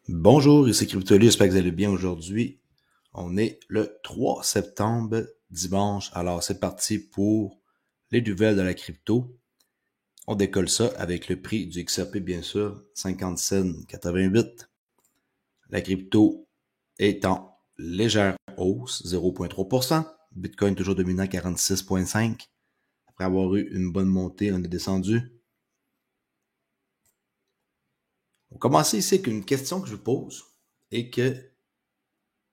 Bonjour, ici CryptoLi, j'espère que vous allez bien aujourd'hui. On est le 3 septembre, dimanche. Alors, c'est parti pour les nouvelles de la crypto. On décolle ça avec le prix du XRP, bien sûr, 57,88. La crypto est en légère hausse, 0,3%. Bitcoin toujours dominant, 46,5. Après avoir eu une bonne montée, on est descendu. On commence ici avec une question que je vous pose et que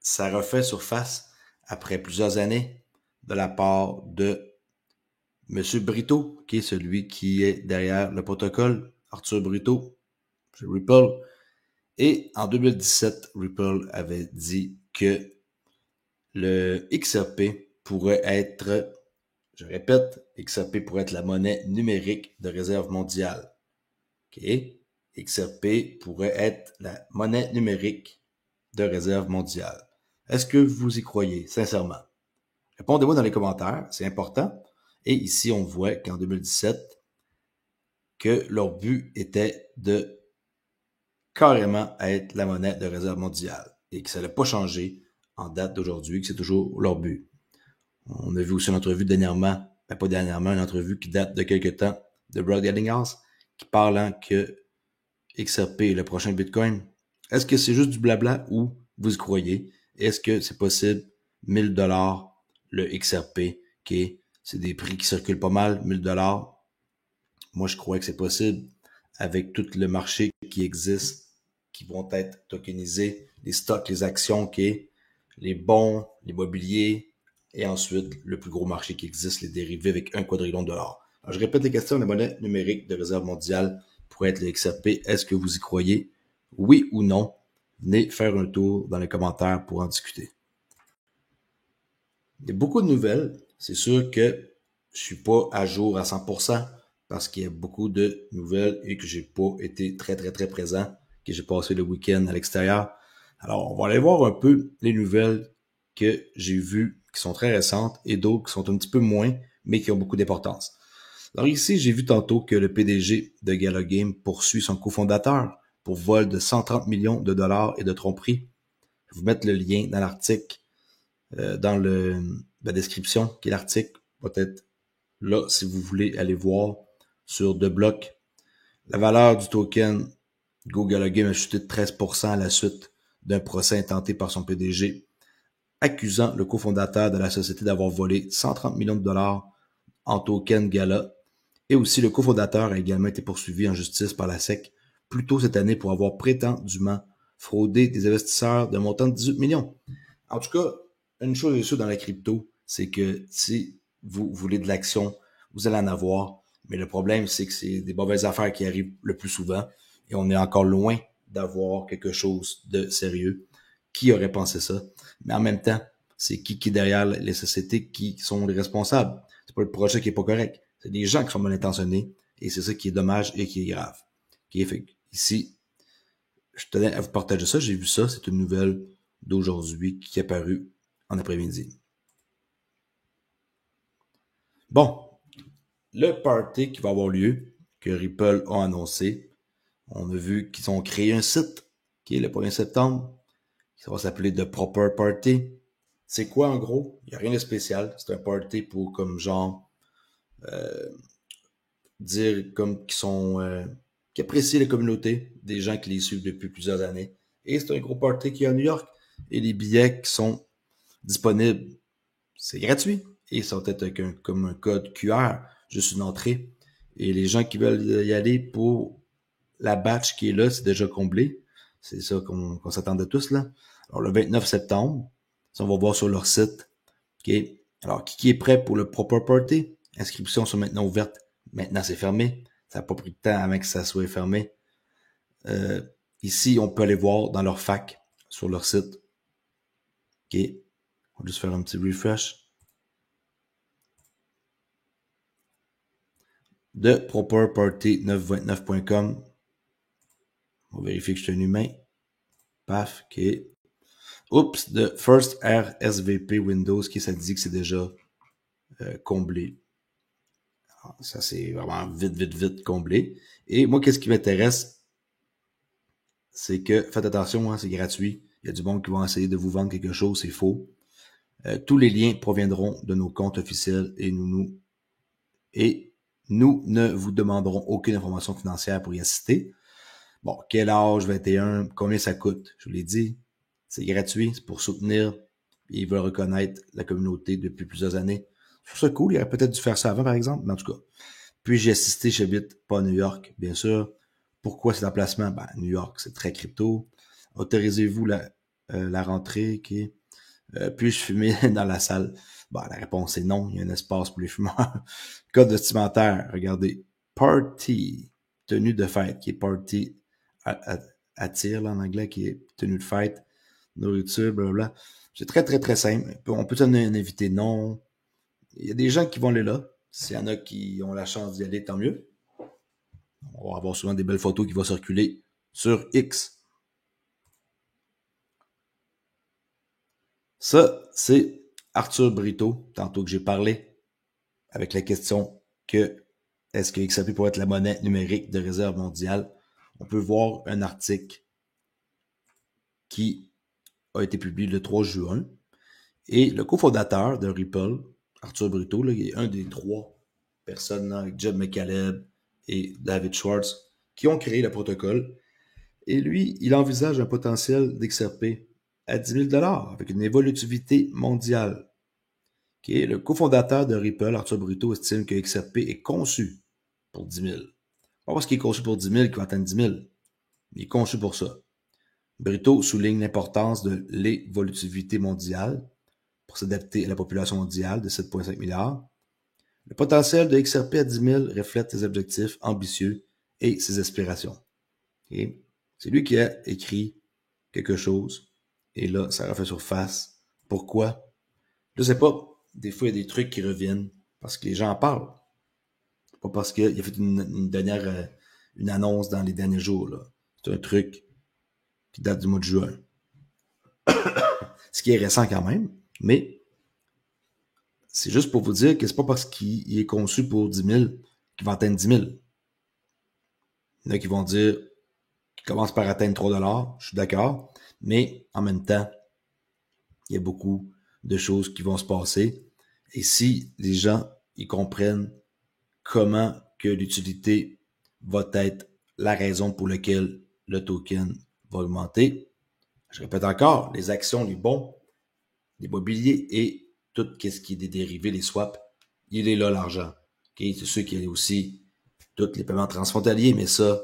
ça refait surface après plusieurs années de la part de M. Brito, qui est celui qui est derrière le protocole, Arthur Brito, chez Ripple. Et en 2017, Ripple avait dit que le XRP pourrait être, je répète, XRP pourrait être la monnaie numérique de réserve mondiale. OK? XRP pourrait être la monnaie numérique de réserve mondiale. Est-ce que vous y croyez, sincèrement? Répondez-moi dans les commentaires, c'est important. Et ici, on voit qu'en 2017, que leur but était de carrément être la monnaie de réserve mondiale et que ça n'a pas changé en date d'aujourd'hui, que c'est toujours leur but. On a vu aussi une entrevue dernièrement, pas dernièrement, une entrevue qui date de quelques temps de Brock Eddinghaus qui parle que XRP est le prochain Bitcoin. Est-ce que c'est juste du blabla ou vous y croyez? Est-ce que c'est possible? 1000$ le XRP, c'est des prix qui circulent pas mal, 1000$. Moi, je crois que c'est possible avec tout le marché qui existe, qui vont être tokenisés, les stocks, les actions, les bons, l'immobilier, et ensuite le plus gros marché qui existe, les dérivés avec 1 quadrillion de dollars. Alors, je répète les questions, la monnaie numérique de réserve mondiale pourrait être le XRP. Est-ce que vous y croyez? Oui ou non? Venez faire un tour dans les commentaires pour en discuter. Il y a beaucoup de nouvelles. C'est sûr que je suis pas à jour à 100% parce qu'il y a beaucoup de nouvelles et que j'ai pas été très présent, que j'ai passé le week-end à l'extérieur. Alors, on va aller voir un peu les nouvelles que j'ai vues qui sont très récentes et d'autres qui sont un petit peu moins, mais qui ont beaucoup d'importance. Alors ici, j'ai vu tantôt que le PDG de Gala Game poursuit son cofondateur pour vol de 130 millions de dollars et de tromperie. Je vais vous mettre le lien dans l'article, dans la description, qui est l'article, peut-être là, si vous voulez aller voir sur The Block. La valeur du token Google Game a chuté de 13% à la suite d'un procès intenté par son PDG, accusant le cofondateur de la société d'avoir volé 130 millions de dollars en token Gala. Et aussi, le cofondateur a également été poursuivi en justice par la SEC plus tôt cette année pour avoir prétendument fraudé des investisseurs d'un montant de 18 millions. En tout cas, une chose est sûre dans la crypto, c'est que si vous voulez de l'action, vous allez en avoir. Mais le problème, c'est que c'est des mauvaises affaires qui arrivent le plus souvent. Et on est encore loin d'avoir quelque chose de sérieux. Qui aurait pensé ça? Mais en même temps, c'est qui est derrière les sociétés qui sont les responsables. C'est pas le projet qui est pas correct. C'est des gens qui sont mal intentionnés. Et c'est ça qui est dommage et qui est grave. Fait ici, je tenais à vous partager ça. J'ai vu ça. C'est une nouvelle d'aujourd'hui qui est apparue en après-midi. Bon, le party qui va avoir lieu, que Ripple a annoncé, on a vu qu'ils ont créé un site qui est le 1er septembre, qui va s'appeler The Proper Party. C'est quoi en gros? Il n'y a rien de spécial. C'est un party pour comme genre dire comme qui apprécient la communauté, des gens qui les suivent depuis plusieurs années. Et c'est un gros party qui est à New York. Et les billets qui sont disponibles, c'est gratuit. Et ça va être comme un code QR, juste une entrée. Et les gens qui veulent y aller pour la batch qui est là, c'est déjà comblé. C'est ça qu'on s'attendait tous là. Alors le 29 septembre, ça on va voir sur leur site. Okay. Alors, qui est prêt pour le Proper Party? Inscriptions sont maintenant ouvertes. Maintenant, c'est fermé. Ça n'a pas pris de temps avant que ça soit fermé. Ici, on peut aller voir dans leur fac, sur leur site. OK. On va juste faire un petit refresh. De properparty929.com. On va vérifier que je suis un humain. Paf, OK. Oups, de First Air SVP Windows, qui ça dit que c'est déjà comblé. Alors, ça, c'est vraiment vite comblé. Et moi, qu'est-ce qui m'intéresse? c'est que, faites attention, hein, c'est gratuit. Il y a du monde qui va essayer de vous vendre quelque chose, c'est faux. Tous les liens proviendront de nos comptes officiels et nous ne vous demanderons aucune information financière pour y assister. Bon, quel âge, 21, combien ça coûte? Je vous l'ai dit, c'est gratuit, c'est pour soutenir et ils veulent reconnaître la communauté depuis plusieurs années. Je trouve ça cool, il aurait peut-être dû faire ça avant, par exemple, mais en tout cas. Puis j'ai assisté, j'habite pas à New York, bien sûr. Pourquoi cet emplacement? Ben, New York, c'est très crypto. Autorisez-vous la rentrée, ok? Puis-je fumer dans la salle? Bon, la réponse est non, il y a un espace pour les fumeurs. Code vestimentaire, regardez. Party, tenue de fête, qui est party attire là, en anglais, qui est tenue de fête, nourriture, blablabla. C'est très, très, très simple. On peut donner un invité, non. Il y a des gens qui vont aller là. S'il y en a qui ont la chance d'y aller, tant mieux. On va avoir souvent des belles photos qui vont circuler sur X. Ça, c'est Arthur Brito, tantôt que j'ai parlé, avec la question que est-ce que XRP pourrait être la monnaie numérique de réserve mondiale? On peut voir un article qui a été publié le 3 juin. Et le cofondateur de Ripple, Arthur Brito, là, il est un des 3 personnes là, avec Jeb McCaleb et David Schwartz qui ont créé le protocole. Et lui, il envisage un potentiel d'XRP à 10 000 avec une évolutivité mondiale. Okay? Le cofondateur de Ripple, Arthur Brito, estime que XRP est conçu pour 10 000. Pas parce qu'il est conçu pour 10 000 qu'il va atteindre 10 000. Il est conçu pour ça. Brito souligne l'importance de l'évolutivité mondiale pour s'adapter à la population mondiale de 7,5 milliards. Le potentiel de XRP à 10 000 reflète ses objectifs ambitieux et ses aspirations. Okay? C'est lui qui a écrit quelque chose et là, ça refait surface. Pourquoi? Je sais pas. Des fois, il y a des trucs qui reviennent parce que les gens en parlent. Pas parce qu'il a fait une annonce dans les derniers jours. Là. C'est un truc qui date du mois de juin. Ce qui est récent quand même, mais c'est juste pour vous dire que c'est pas parce qu'il est conçu pour 10 000 qu'il va atteindre 10 000. Il y en a qui vont dire qu'il commence par atteindre 3 $, je suis d'accord, mais en même temps, il y a beaucoup de choses qui vont se passer. Et si les gens ils comprennent comment que l'utilité va être la raison pour laquelle le token va augmenter, je répète encore, les actions, les bons, les mobiliers et tout ce qui est des dérivés, les swaps, il est là l'argent. Okay? C'est sûr qu'il y a aussi tous les paiements transfrontaliers, mais ça,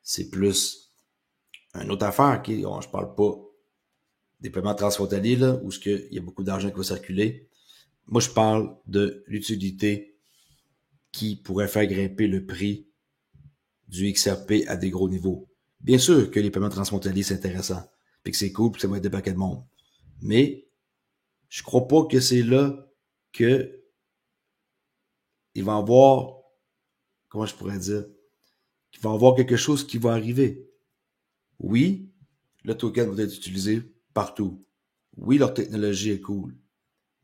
c'est plus une autre affaire. Okay? Je parle pas des paiements transfrontaliers, là, où il y a beaucoup d'argent qui va circuler. Moi, je parle de l'utilité qui pourrait faire grimper le prix du XRP à des gros niveaux. Bien sûr que les paiements transfrontaliers, c'est intéressant, puis que c'est cool, puis que ça va aider un paquet de monde. Mais je crois pas que c'est là que il va y avoir, comment je pourrais dire, qu'il va y avoir quelque chose qui va arriver. Oui, le token va être utilisé partout. Oui, leur technologie est cool.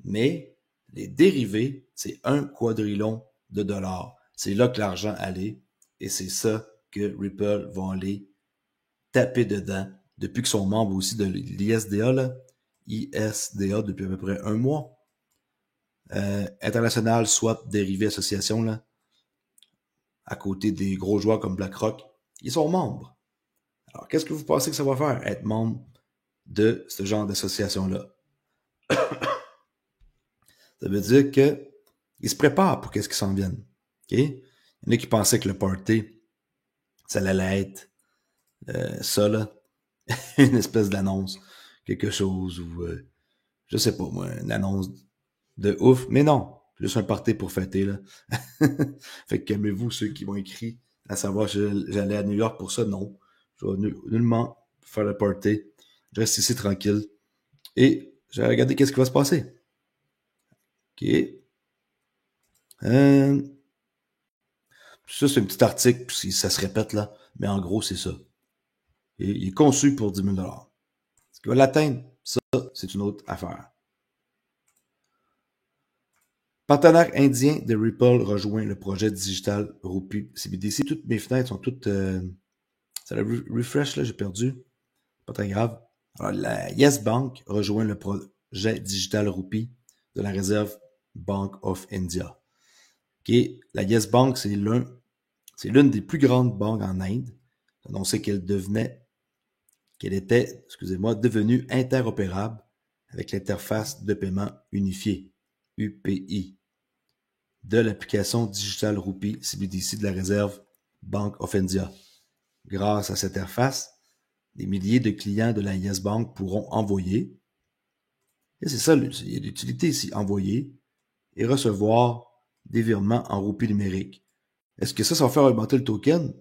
Mais les dérivés, c'est 1 quadrillion de dollars. C'est là que l'argent allait. Et c'est ça que Ripple va aller taper dedans depuis qu'ils sont membres aussi de l'ISDA, là. ISDA depuis à peu près 1 mois. International Swap Dérivé Association, là, à côté des gros joueurs comme BlackRock, ils sont membres. Alors, qu'est-ce que vous pensez que ça va faire, être membre de ce genre d'association-là? Ça veut dire qu'ils se préparent pour qu'est-ce qui s'en vienne. Okay? Il y en a qui pensaient que le party, ça allait être ça, là, une espèce d'annonce, quelque chose, ou je sais pas moi, une annonce de ouf, mais non, juste un party pour fêter, là. Fait que calmez-vous ceux qui m'ont écrit à savoir que j'allais à New York pour ça, non. Je vais nullement faire le party. Je reste ici tranquille. Et je vais regarder qu'est-ce qui va se passer. OK. Ça, c'est un petit article, puis ça se répète là, mais en gros, c'est ça. Et il est conçu pour 10 000 $. Est-ce qu'il va l'atteindre? Ça, c'est une autre affaire. Partenaire indien de Ripple rejoint le projet digital Rupee CBDC. Toutes mes fenêtres sont toutes Ça le refresh, là, j'ai perdu. Pas très grave. Alors, la Yes Bank rejoint le projet Digital Rupee de la Reserve Bank of India. Okay? La Yes Bank, c'est l'une des plus grandes banques en Inde. Annoncé qu'elle était, devenue interopérable avec l'interface de paiement unifiée, UPI, de l'application Digital Rupee CBDC de la Reserve Bank of India. Grâce à cette interface, des milliers de clients de la Yes Bank pourront envoyer, et c'est ça, il y a l'utilité ici, envoyer et recevoir des virements en roupies numériques. Est-ce que ça va faire augmenter le token?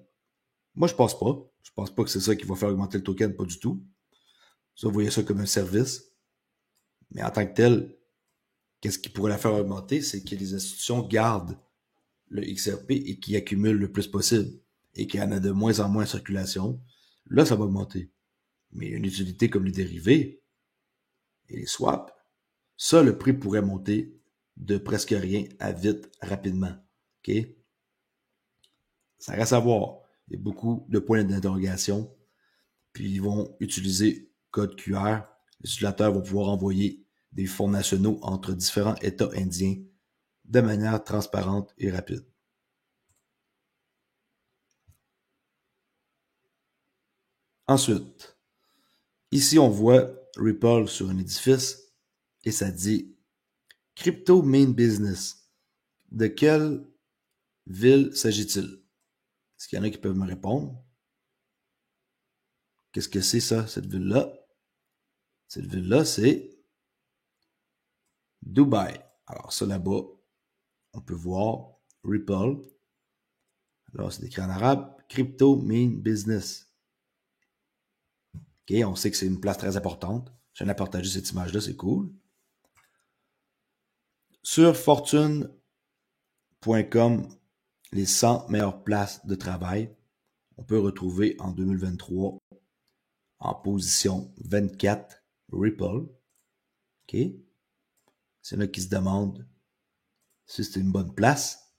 Moi, je pense pas. Je pense pas que c'est ça qui va faire augmenter le token, pas du tout. Ça, vous voyez ça comme un service. Mais en tant que tel, qu'est-ce qui pourrait la faire augmenter? C'est que les institutions gardent le XRP et qui accumulent le plus possible et qu'il y en a de moins en moins en circulation. Là, ça va augmenter. Mais une utilité comme les dérivés et les swaps, ça, le prix pourrait monter de presque rien à vite, rapidement. OK? Ça reste à voir. Il y a beaucoup de points d'interrogation. Puis ils vont utiliser code QR. Les utilisateurs vont pouvoir envoyer des fonds nationaux entre différents États indiens de manière transparente et rapide. Ensuite, ici on voit Ripple sur un édifice et ça dit Crypto Main Business. De quelle ville s'agit-il? Est-ce qu'il y en a qui peuvent me répondre? Qu'est-ce que c'est ça, cette ville-là? Cette ville-là, c'est Dubaï. Alors ça là-bas, on peut voir Ripple. Alors c'est écrit en arabe, Crypto Main Business. OK, on sait que c'est une place très importante. Je viens de partager cette image-là, c'est cool. Sur fortune.com, les 100 meilleures places de travail, on peut retrouver en 2023 en position 24 Ripple. OK? C'est là qui se demande si c'est une bonne place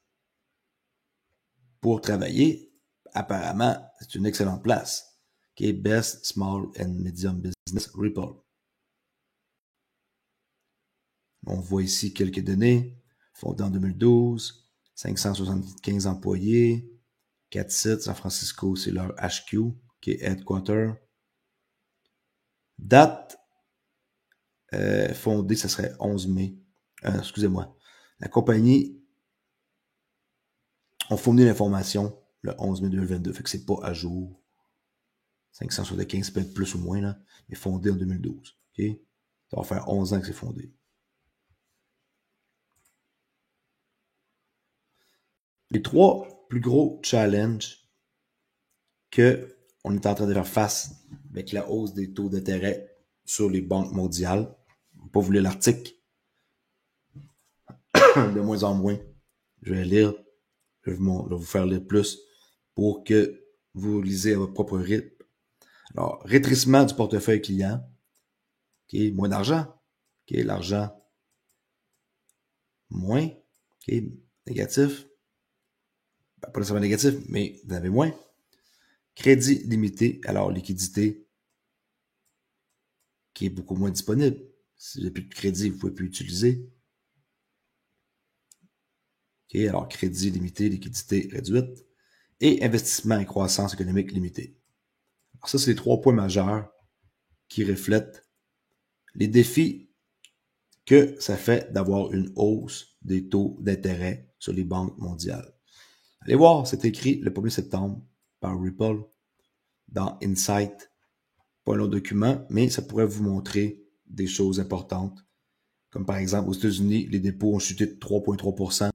pour travailler. Apparemment, c'est une excellente place. OK? Best Small and Medium Business Ripple. On voit ici quelques données. Fondé en 2012, 575 employés, 4 sites. San Francisco, c'est leur HQ, qui est Headquarter. Date fondée, ça serait 11 mai. Excusez-moi. La compagnie a fourni l'information le 11 mai 2022, fait que c'est pas à jour. 575 peut être plus ou moins, là, mais fondé en 2012. Okay? Ça va faire 11 ans que c'est fondé. Les 3 plus gros challenges qu'on est en train de faire face avec la hausse des taux d'intérêt sur les banques mondiales. Je vais pas vous lire l'article. De moins en moins. Je vais lire. Je vais vous faire lire plus pour que vous lisez à votre propre rythme. Alors, rétrécissement du portefeuille client. OK, moins d'argent. OK, l'argent moins. OK, négatif. Pas nécessairement négatif, mais vous en avez moins. Crédit limité, alors liquidité qui est beaucoup moins disponible. Si vous n'avez plus de crédit, vous ne pouvez plus utiliser. OK, alors crédit limité, liquidité réduite. Et investissement et croissance économique limitée. Alors ça, c'est les 3 points majeurs qui reflètent les défis que ça fait d'avoir une hausse des taux d'intérêt sur les banques mondiales. Allez voir, c'est écrit le 1er septembre par Ripple dans Insight. Pas un long document, mais ça pourrait vous montrer des choses importantes. Comme par exemple, aux États-Unis, les dépôts ont chuté de 3,3%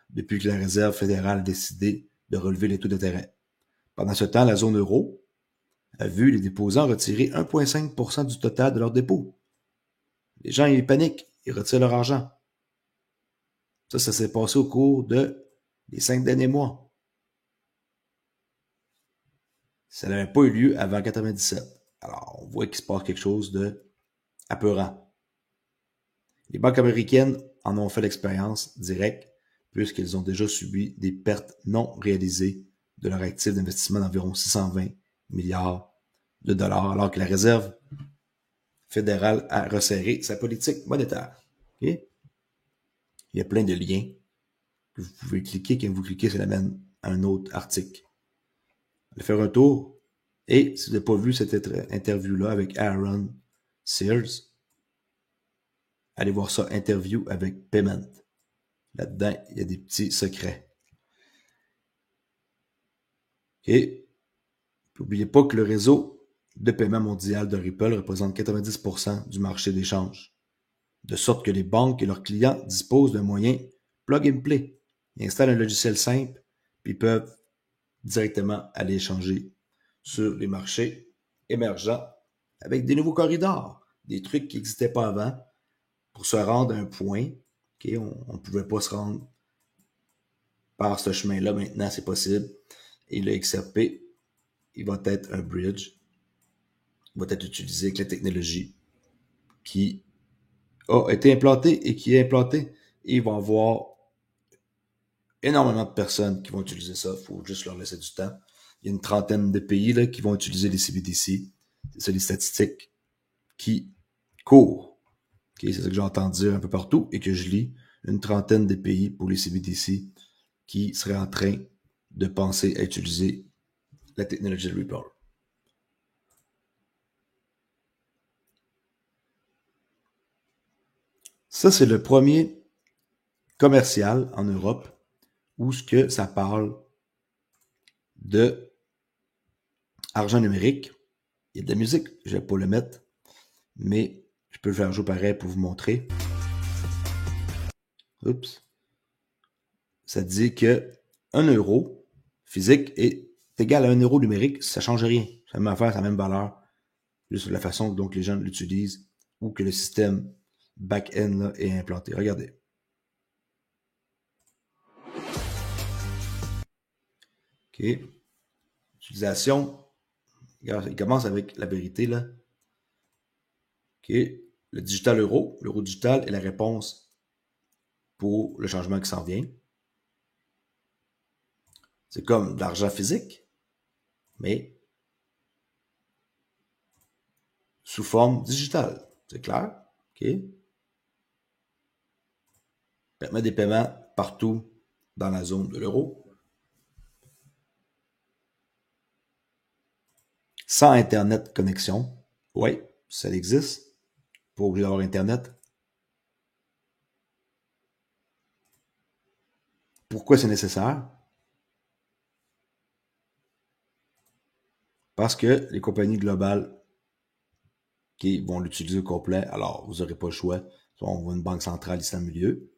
depuis que la Réserve fédérale a décidé de relever les taux d'intérêt. Pendant ce temps, la zone euro a vu les déposants retirer 1,5% du total de leurs dépôts. Les gens, ils paniquent, ils retirent leur argent. Ça s'est passé au cours des 5 derniers mois. Ça n'avait pas eu lieu avant 1997. Alors, on voit qu'il se passe quelque chose de apeurant. Les banques américaines en ont fait l'expérience directe puisqu'elles ont déjà subi des pertes non réalisées de leur actif d'investissement d'environ 620 milliards de dollars, alors que la Réserve fédérale a resserré sa politique monétaire. Okay? Il y a plein de liens que vous pouvez cliquer. Quand vous cliquez, ça l'amène à un autre article. Allez faire un tour. Et si vous n'avez pas vu cette interview-là avec Aaron Sears, allez voir ça, interview avec Payment. Là-dedans, il y a des petits secrets. Et n'oubliez pas que le réseau de paiement mondial de Ripple représente 90% du marché d'échange, de sorte que les banques et leurs clients disposent d'un moyen plug and play. Ils installent un logiciel simple, puis ils peuvent directement aller échanger sur les marchés émergents avec des nouveaux corridors, des trucs qui n'existaient pas avant pour se rendre à un point. Okay, on ne pouvait pas se rendre par ce chemin-là. Maintenant, c'est possible. Et le XRP, il va être un bridge. Il va être utilisé avec la technologie qui a été implantée et qui est implantée. Et il va y avoir énormément de personnes qui vont utiliser ça. Il faut juste leur laisser du temps. Il y a une trentaine de pays là, qui vont utiliser les CBDC. C'est ça les statistiques qui courent. Okay, c'est ça que j'entends dire un peu partout et que je lis. Une trentaine de pays pour les CBDC qui seraient en train de penser à utiliser la technologie de Ripple. Ça, c'est le premier commercial en Europe où ce que ça parle de argent numérique. Il y a de la musique, je vais pas le mettre, mais je peux le faire jouer pareil pour vous montrer. Oups. Ça dit que 1 euro physique est égal à 1 euro numérique, ça change rien. C'est la même affaire, c'est la même valeur. Juste la façon dont les gens l'utilisent ou que le système back-end là, est implanté. Regardez. OK. Utilisation. Il commence avec la vérité, là. OK. Le digital euro. L'euro digital est la réponse pour le changement qui s'en vient. C'est comme de l'argent physique, mais sous forme digitale. C'est clair? OK. Permet des paiements partout dans la zone de l'euro. Sans Internet connexion. Oui, ça existe. Pas obligé d'avoir Internet. Pourquoi c'est nécessaire? Parce que les compagnies globales qui vont l'utiliser au complet, alors vous n'aurez pas le choix. Soit on voit une banque centrale ici dans le milieu.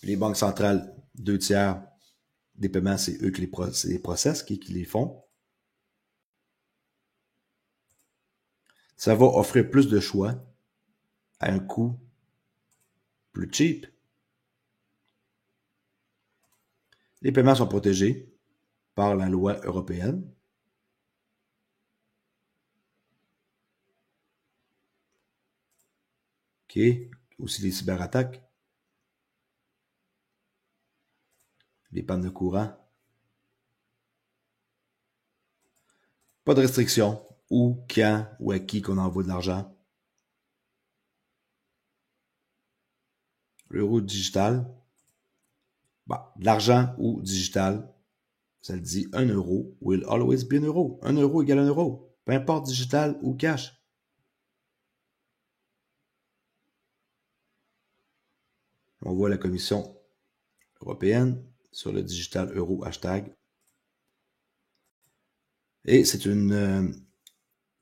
Les banques centrales, 2/3 des paiements, c'est eux qui les processent, qui les font. Ça va offrir plus de choix à un coût plus cheap. Les paiements sont protégés par la loi européenne. OK. Aussi les cyberattaques. Les pannes de courant. Pas de restriction. Où, quand ou à qui qu'on envoie de l'argent. L'euro digital. Bah, de l'argent ou digital. Ça le dit 1 euro will always be 1 euro. 1 euro égale 1 euro. Peu importe digital ou cash. On voit la Commission européenne sur le digital euro hashtag. Et c'est une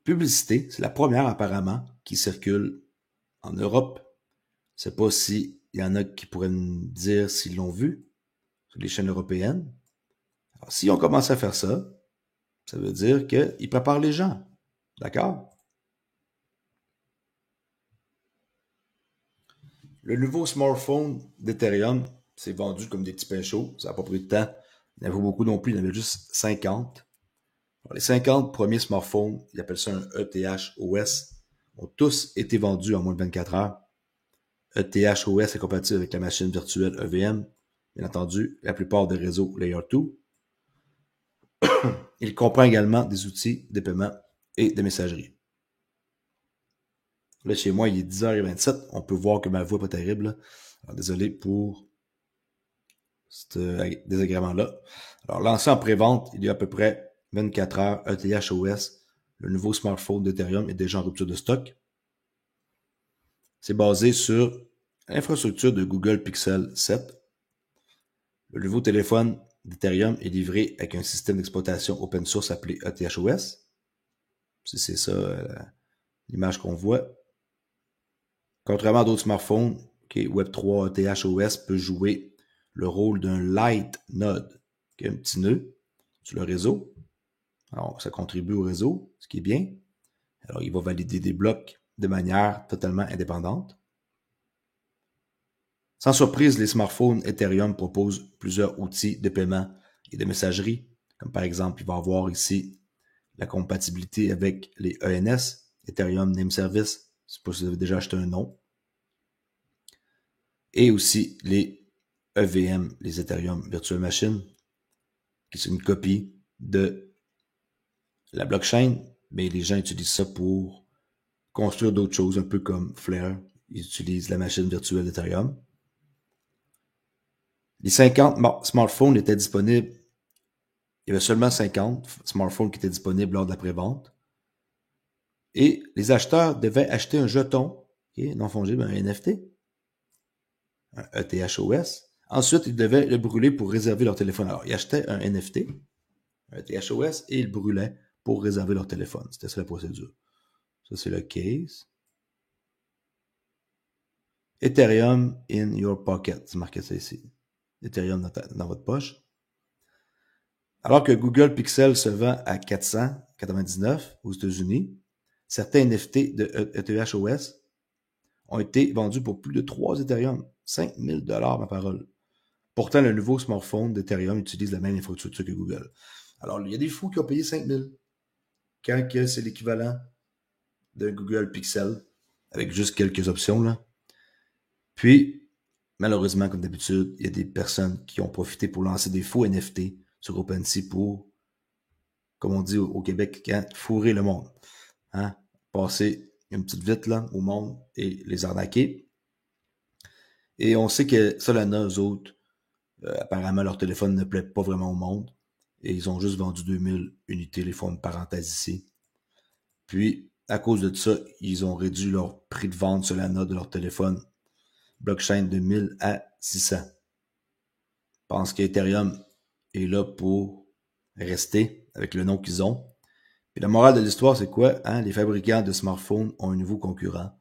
publicité, c'est la première apparemment qui circule en Europe. Je ne sais pas s'il y en a qui pourraient me dire s'ils l'ont vu sur les chaînes européennes. Alors, si on commence à faire ça, ça veut dire qu'ils préparent les gens. D'accord? Le nouveau smartphone d'Ethereum s'est vendu comme des petits pains chauds. Ça n'a pas pris de temps. Il n'y en avait pas beaucoup non plus. Il y en avait juste 50. Alors, les 50 premiers smartphones, ils appellent ça un ETH-OS, ont tous été vendus en moins de 24 heures. ETH-OS est compatible avec la machine virtuelle EVM. Bien entendu, la plupart des réseaux Layer 2. Il comprend également des outils de paiement et de messagerie. Là, chez moi, il est 10h27. On peut voir que ma voix n'est pas terrible. Alors, désolé pour ce désagrément-là. Alors, lancé en pré-vente il y a à peu près 24 heures, ETH-OS, le nouveau smartphone d'Ethereum est déjà en rupture de stock. C'est basé sur l'infrastructure de Google Pixel 7. Le nouveau téléphone d'Ethereum est livré avec un système d'exploitation open source appelé ETH-OS. Si c'est ça l'image qu'on voit. Contrairement à d'autres smartphones, Web3 ETH-OS peut jouer le rôle d'un light node, qui est un petit nœud sur le réseau. Alors, ça contribue au réseau, ce qui est bien. Alors, il va valider des blocs de manière totalement indépendante. Sans surprise, les smartphones Ethereum proposent plusieurs outils de paiement et de messagerie, comme par exemple, il va y avoir ici la compatibilité avec les ENS, Ethereum Name Service, je ne sais pas si vous avez déjà acheté un nom, et aussi les EVM, les Ethereum Virtual Machine, qui sont une copie de la blockchain, mais les gens utilisent ça pour construire d'autres choses, un peu comme Flare. Ils utilisent la machine virtuelle d'Ethereum. Les 50 smartphones étaient disponibles. Il y avait seulement 50 smartphones qui étaient disponibles lors de la pré-vente. Et les acheteurs devaient acheter un jeton, non fongible, un NFT, un ETH-OS. Ensuite, ils devaient le brûler pour réserver leur téléphone. Alors, ils achetaient un NFT, un ETH-OS, et ils le brûlaient pour réserver leur téléphone. C'était ça la procédure. Ça, c'est le case. Ethereum in your pocket. C'est marqué ça ici. Ethereum dans votre poche. Alors que Google Pixel se vend à 499 aux États-Unis, certains NFT de ETH-OS ont été vendus pour plus de 3 Ethereum. 5000 $, ma parole. Pourtant, le nouveau smartphone d'Ethereum utilise la même infrastructure que Google. Alors, il y a des fous qui ont payé 5000 quand c'est l'équivalent de Google Pixel, avec juste quelques options, là. Puis, malheureusement, comme d'habitude, il y a des personnes qui ont profité pour lancer des faux NFT sur OpenSea pour, comme on dit au Québec, fourrer le monde. Hein? Passer une petite vite là, au monde et les arnaquer. Et on sait que Solana, eux autres, apparemment, leur téléphone ne plaît pas vraiment au monde. Et ils ont juste vendu 2000 unités, les font une parenthèse ici. Puis, à cause de ça, ils ont réduit leur prix de vente Solana de leur téléphone blockchain de 1000 à 600. Je pense qu'Ethereum est là pour rester avec le nom qu'ils ont. Et la morale de l'histoire, c'est quoi? Hein? Les fabricants de smartphones ont un nouveau concurrent.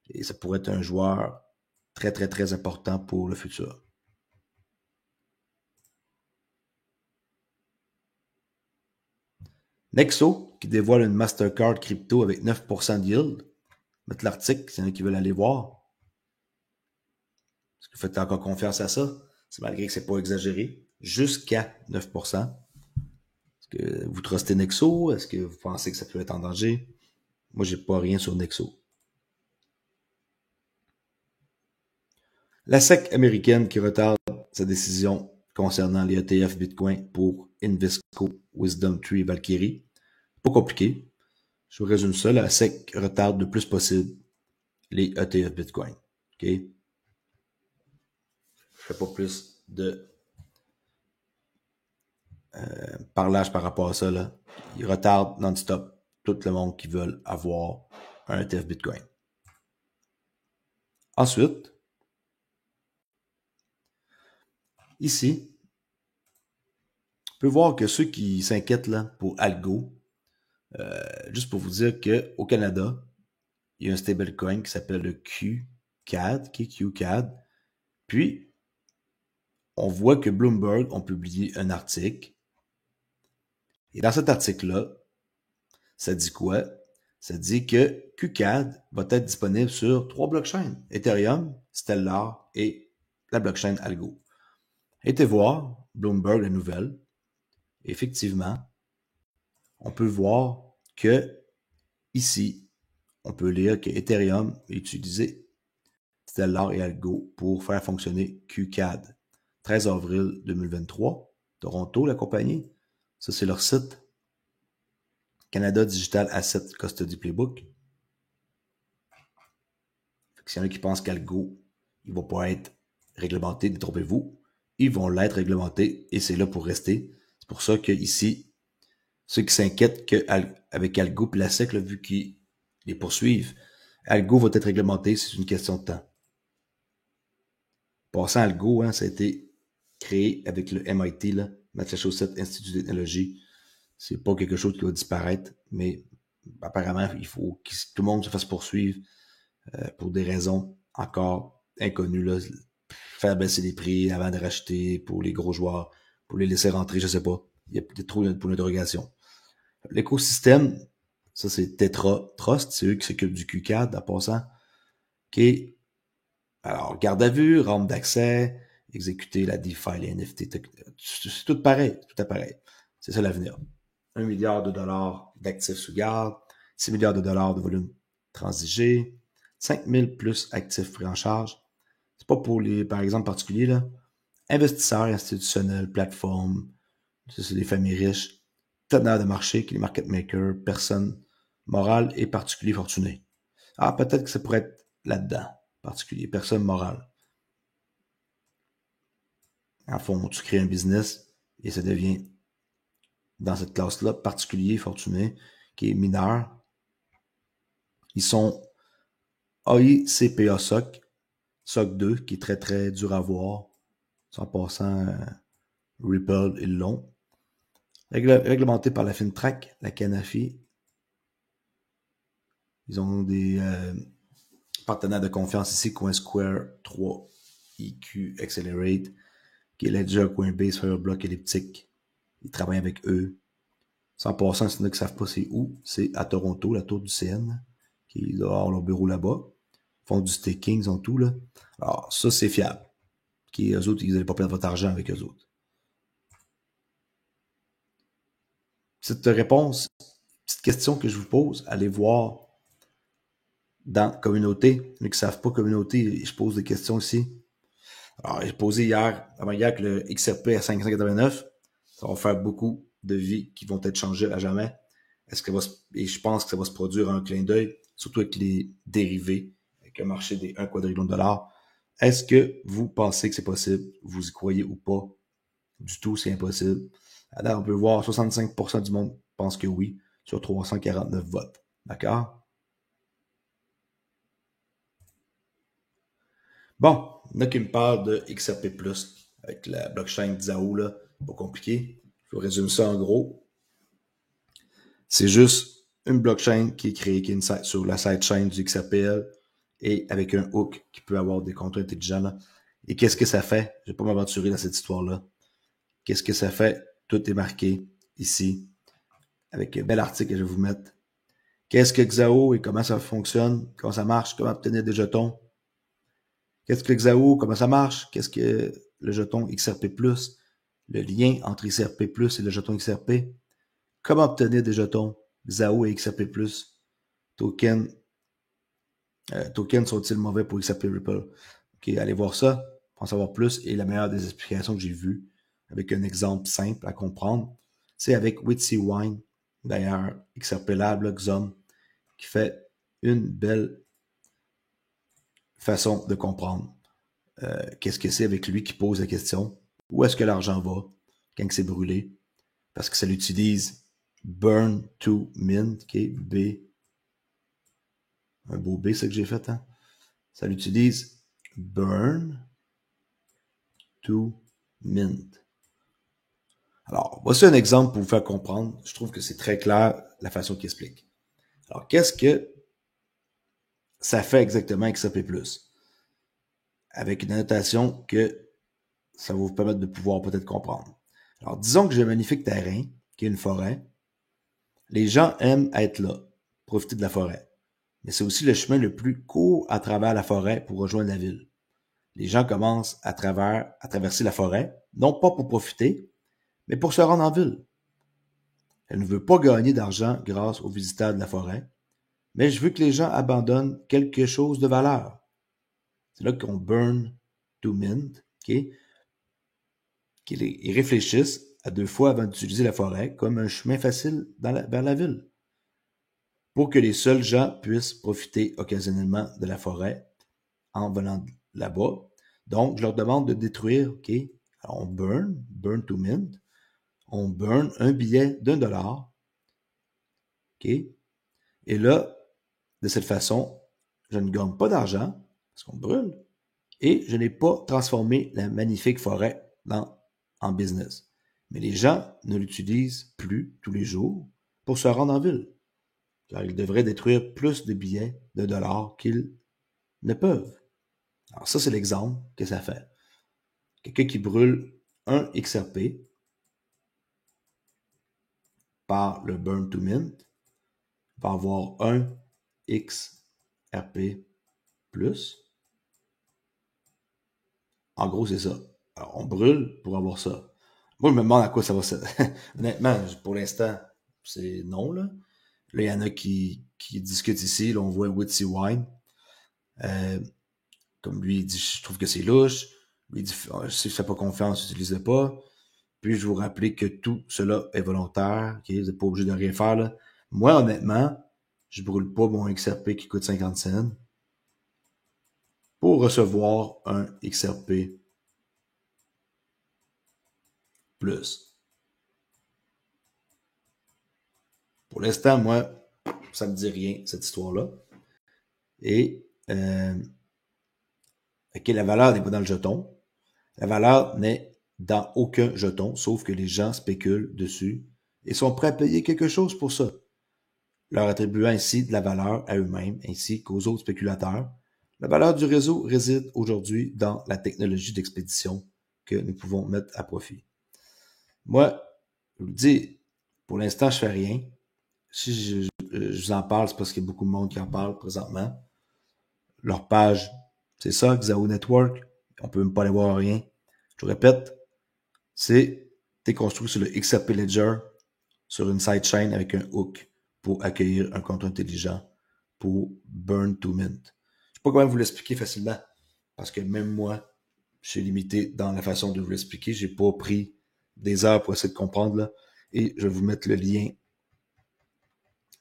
Et ça pourrait être un joueur très, très, très important pour le futur. Nexo, qui dévoile une Mastercard crypto avec 9% de yield. Mettre l'article, s'il y en a qui veulent aller voir. Est-ce que vous faites encore confiance à ça? C'est malgré que c'est pas exagéré. Jusqu'à 9%. Est-ce que vous trustez Nexo? Est-ce que vous pensez que ça peut être en danger? Moi, j'ai pas rien sur Nexo. La SEC américaine qui retarde sa décision concernant les ETF Bitcoin pour Invesco, Wisdom Tree et Valkyrie. Pas compliqué. Je vous résume ça. La SEC retarde le plus possible les ETF Bitcoin. OK? Je fais pas plus de parlage par rapport à ça. Là. Ils retardent non-stop tout le monde qui veut avoir un ETF Bitcoin. Ensuite, ici, on peut voir que ceux qui s'inquiètent là pour Algo, juste pour vous dire qu'au Canada, il y a un stablecoin qui s'appelle le QCAD, QCAD. Puis, on voit que Bloomberg ont publié un article. Et dans cet article-là, ça dit quoi? Ça dit que QCAD va être disponible sur 3 blockchains. Ethereum, Stellar et la blockchain Algo. Été voir Bloomberg, la nouvelle. Effectivement, on peut voir que ici, on peut lire que Ethereum est utilisé Stellar et Algo pour faire fonctionner QCAD. 13 avril 2023, Toronto, la compagnie. Ça, c'est leur site. Canada Digital Asset Custody Playbook. S'il y en a qui pensent qu'Algo, il va pas être réglementé, détrompez-vous. Ils vont l'être réglementé et c'est là pour rester. C'est pour ça que ici, ceux qui s'inquiètent qu'avec Algo et la SEC, là, vu qu'ils les poursuivent, Algo va être réglementé, c'est une question de temps. Passant Algo, hein, ça a été créé avec le MIT, là, Massachusetts Institute of Technology. C'est pas quelque chose qui va disparaître, mais apparemment, il faut que tout le monde se fasse poursuivre pour des raisons encore inconnues, là. Faire baisser les prix avant de racheter pour les gros joueurs, pour les laisser rentrer, je sais pas. Il y a peut-être trop pour l'interrogation. L'écosystème, ça c'est Tetra Trust, c'est eux qui s'occupent du QCAD en passant. OK. Alors, garde à vue, rampe d'accès, exécuter la DeFi, les NFT, c'est tout pareil, tout pareil. C'est ça l'avenir. 1 milliard de dollars d'actifs sous garde, 6 milliards de dollars de volume transigé, 5000 plus actifs pris en charge. C'est pas pour les, par exemple, particuliers, là. Investisseurs institutionnels, plateformes, ça c'est des familles riches, teneurs de marché, qui les market makers, personnes morales et particuliers fortunés. Ah, peut-être que ça pourrait être là-dedans, particulier, personne morale. En fond, tu crées un business et ça devient, dans cette classe-là, particulier, fortuné, qui est mineur. Ils sont AICPA SOC, SOC 2, qui est très très dur à voir, en passant Ripple et le long. Réglementé par la FinTrack, la Canafi. Ils ont des partenaires de confiance ici, CoinSquare 3, EQ Accelerate, qui est Ledger, Coinbase, Fireblock, Elliptic. Ils travaillent avec eux. Sans passant, s'il y en a qui ne savent pas c'est où, c'est à Toronto, la tour du CN, qui doit avoir leur bureau là-bas. Ils font du staking, ils ont tout, là. Alors, ça, c'est fiable. Eux autres, ils n'allaient pas perdre votre argent avec eux autres. Petite réponse, petite question que je vous pose, allez voir dans communauté. Les qui ne savent pas communauté, je pose des questions ici. Alors, j'ai posé avant hier que le XRP à 589, ça va faire beaucoup de vies qui vont être changées à jamais. Et je pense que ça va se produire un clin d'œil, surtout avec les dérivés, avec un marché des 1 quadrillion de dollars. Est-ce que vous pensez que c'est possible? Vous y croyez ou pas? Du tout, c'est impossible. Alors, on peut voir 65% du monde pense que oui, sur 349 votes. D'accord? Bon, il y en a qui me parlent de XRP+, avec la blockchain Xao, là, pas compliqué. Je vous résume ça en gros. C'est juste une blockchain qui est créée qui est sur la sidechain du XRPL et avec un hook qui peut avoir des contrats intelligents. Là. Et qu'est-ce que ça fait? Je vais pas m'aventurer dans cette histoire-là. Qu'est-ce que ça fait? Tout est marqué ici avec un bel article que je vais vous mettre. Qu'est-ce que Xao et comment ça fonctionne? Comment ça marche? Comment obtenir des jetons? Qu'est-ce que Xao? Comment ça marche? Qu'est-ce que le jeton XRP+? Le lien entre XRP+, et le jeton XRP? Comment obtenir des jetons Xao et XRP+? Tokens sont-ils mauvais pour XRP Ripple? Ok, allez voir ça pour en savoir plus. Et la meilleure des explications que j'ai vues, avec un exemple simple à comprendre, c'est avec Witsy Wine, d'ailleurs, XRP Lab, Xom, qui fait une belle façon de comprendre qu'est-ce que c'est avec lui qui pose la question. Où est-ce que l'argent va quand c'est brûlé? Parce que ça l'utilise Burn to Mint, ok, B. Un beau B, c'est que j'ai fait, hein? Ça l'utilise Burn to Mint. Alors, voici un exemple pour vous faire comprendre. Je trouve que c'est très clair la façon qu'il explique. Alors, qu'est-ce que ça fait exactement XRP+? Avec une annotation que ça va vous permettre de pouvoir peut-être comprendre. Alors, disons que j'ai un magnifique terrain, qui est une forêt. Les gens aiment être là, profiter de la forêt. Mais c'est aussi le chemin le plus court à travers la forêt pour rejoindre la ville. Les gens commencent à traverser la forêt, non pas pour profiter, mais pour se rendre en ville. Elle ne veut pas gagner d'argent grâce aux visiteurs de la forêt, mais je veux que les gens abandonnent quelque chose de valeur. C'est là qu'on burn to mint, okay? Ils réfléchissent à 2 fois avant d'utiliser la forêt comme un chemin facile vers la ville, pour que les seuls gens puissent profiter occasionnellement de la forêt en venant là-bas. Donc, je leur demande de détruire, OK, alors on burn to mint, on burn un billet d'$1, OK, et là, de cette façon, je ne gagne pas d'argent, parce qu'on brûle, et je n'ai pas transformé la magnifique forêt en business. Mais les gens ne l'utilisent plus tous les jours pour se rendre en ville, car ils devraient détruire plus de billets de dollars qu'ils ne peuvent. Alors ça, c'est l'exemple que ça fait. Quelqu'un qui brûle un XRP par le burn to mint va avoir un XRP plus. En gros, c'est ça. Alors, on brûle pour avoir ça. Moi, je me demande à quoi ça va servir. Honnêtement, pour l'instant, c'est non, là. Là, il y en a qui discutent ici. Là, on voit Witsy Wine. Comme lui, il dit, je trouve que c'est louche. Lui, il dit, si je fais pas confiance, n'utilisez pas. Puis, je vous rappelle que tout cela est volontaire. Okay? Vous n'êtes pas obligé de rien faire, là. Moi, honnêtement, je brûle pas mon XRP qui coûte 50 cents pour recevoir un XRP plus. Pour l'instant, moi, ça me dit rien, cette histoire-là. Et, OK, la valeur n'est pas dans le jeton. La valeur n'est dans aucun jeton, sauf que les gens spéculent dessus et sont prêts à payer quelque chose pour ça, leur attribuant ainsi de la valeur à eux-mêmes ainsi qu'aux autres spéculateurs. La valeur du réseau réside aujourd'hui dans la technologie d'expédition que nous pouvons mettre à profit. Moi, je vous dis, pour l'instant, je fais rien. Si je vous en parle, c'est parce qu'il y a beaucoup de monde qui en parle présentement. Leur page, c'est ça, Xao Network. On peut même pas aller voir rien. Je vous répète, c'est construit sur le XRP Ledger, sur une sidechain avec un hook pour accueillir un compte intelligent pour burn to mint. Je sais pas comment vous l'expliquer facilement, parce que même moi, je suis limité dans la façon de vous l'expliquer. J'ai pas pris des heures pour essayer de comprendre, là. Et je vais vous mettre le lien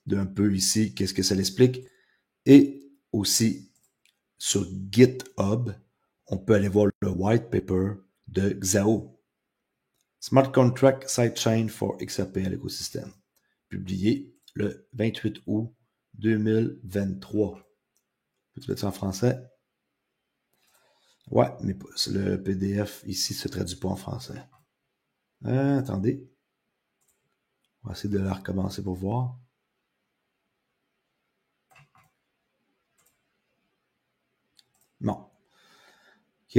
d'un peu ici, qu'est-ce que ça l'explique. Et aussi, sur GitHub, on peut aller voir le white paper de Xao. Smart Contract Sidechain for XRP à l'écosystème. Publié le 28 août 2023. Peux-tu mettre ça en français? Ouais, mais le PDF ici se traduit pas en français. Attendez. On va essayer de la recommencer pour voir. Non. OK.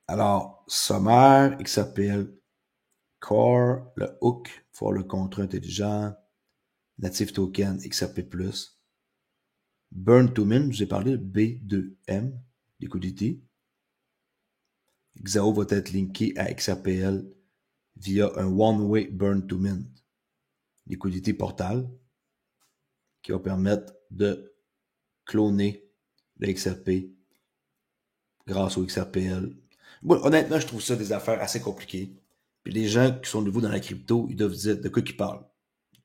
Alors, sommaire, XRPL Core, le hook pour le contrat intelligent, Native Token, XRP+, Burn to Mint, je vous ai parlé de B2M, Liquidity. Xao va être linké à XRPL via un one-way Burn to Mint, Liquidity Portal, qui va permettre de cloner le XRP grâce au XRPL. Bon, honnêtement, je trouve ça des affaires assez compliquées. Puis les gens qui sont nouveaux dans la crypto, ils doivent dire de quoi ils parlent.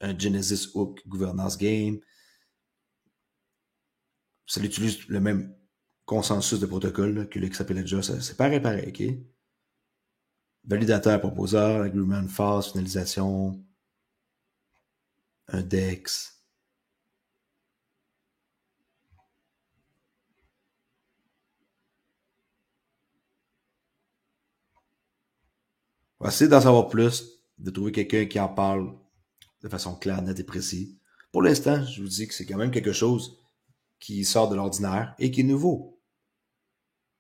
Un Genesis Hook Governance Game. Ça utilise le même consensus de protocole là, que le XRP Ledger. C'est pareil, OK? Validateur, proposeur, agreement, phase, finalisation, un DEX. On va essayer d'en savoir plus, de trouver quelqu'un qui en parle de façon claire, nette et précise. Pour l'instant, je vous dis que c'est quand même quelque chose qui sort de l'ordinaire et qui est nouveau.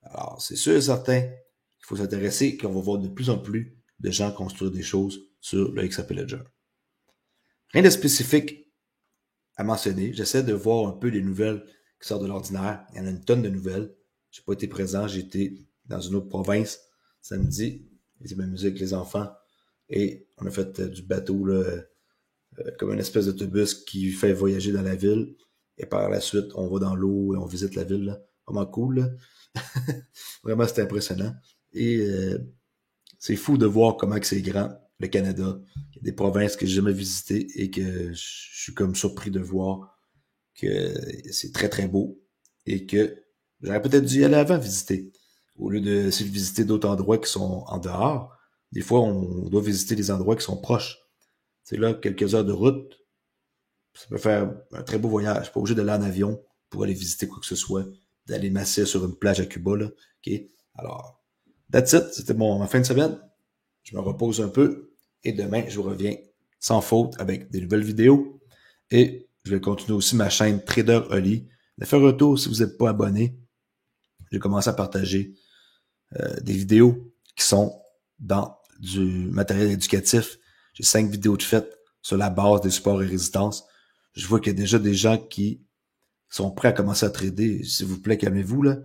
Alors, c'est sûr et certain qu'il faut s'intéresser et qu'on va voir de plus en plus de gens construire des choses sur le XRP Ledger. Rien de spécifique à mentionner. J'essaie de voir un peu les nouvelles qui sortent de l'ordinaire. Il y en a une tonne de nouvelles. J'ai pas été présent. J'ai été dans une autre province samedi. J'ai m'amusé avec les enfants. Et on a fait du bateau, là, comme une espèce d'autobus qui fait voyager dans la ville. Et par la suite, on va dans l'eau et on visite la ville. Là. Vraiment cool. Là. Vraiment, c'était impressionnant. Et c'est fou de voir comment c'est grand. le Canada. Il y a des provinces que j'ai jamais visitées et que je suis comme surpris de voir que c'est très très beau et que j'aurais peut-être dû y aller avant visiter. Au lieu de visiter d'autres endroits qui sont en dehors, des fois on doit visiter des endroits qui sont proches. C'est là, quelques heures de route, ça peut faire un très beau voyage. Pas obligé d'aller en avion pour aller visiter quoi que ce soit, d'aller masser sur une plage à Cuba, là. OK? Alors, that's it. C'était ma fin de semaine. Je me repose un peu et demain, je vous reviens sans faute avec des nouvelles vidéos. Et je vais continuer aussi ma chaîne Trader Oli. De faire un tour si vous n'êtes pas abonné. J'ai commencé à partager des vidéos qui sont dans du matériel éducatif. J'ai 5 vidéos de faites sur la base des supports et résistances. Je vois qu'il y a déjà des gens qui sont prêts à commencer à trader. S'il vous plaît, calmez-vous, là.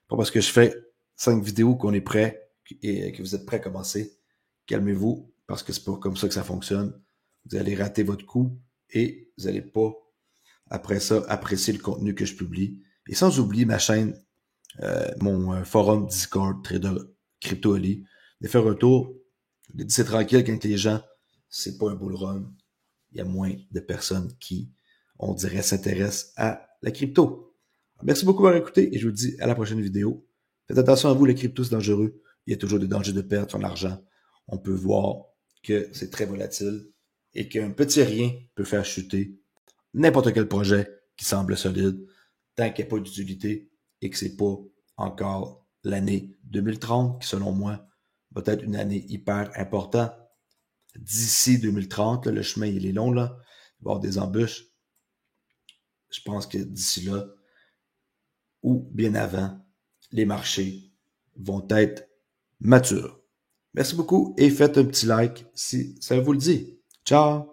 Pas parce que je fais 5 vidéos qu'on est prêt et que vous êtes prêts à commencer. Calmez-vous, parce que c'est pas comme ça que ça fonctionne. Vous allez rater votre coup et vous n'allez pas, après ça, apprécier le contenu que je publie. Et sans oublier ma chaîne, mon forum Discord, Trader Crypto Ali. De faire un tour, c'est tranquille quand les gens, c'est pas un bull run. Il y a moins de personnes qui, on dirait, s'intéressent à la crypto. Merci beaucoup d'avoir écouté et je vous dis à la prochaine vidéo. Faites attention à vous, la crypto, c'est dangereux. Il y a toujours des dangers de perdre son argent. On peut voir que c'est très volatile et qu'un petit rien peut faire chuter n'importe quel projet qui semble solide tant qu'il n'y a pas d'utilité et que c'est pas encore l'année 2030 qui, selon moi, va être une année hyper importante. D'ici 2030, là, le chemin il est long, là. Il va y avoir des embûches. Je pense que d'ici là, ou bien avant, les marchés vont être matures. Merci beaucoup et faites un petit like si ça vous le dit. Ciao!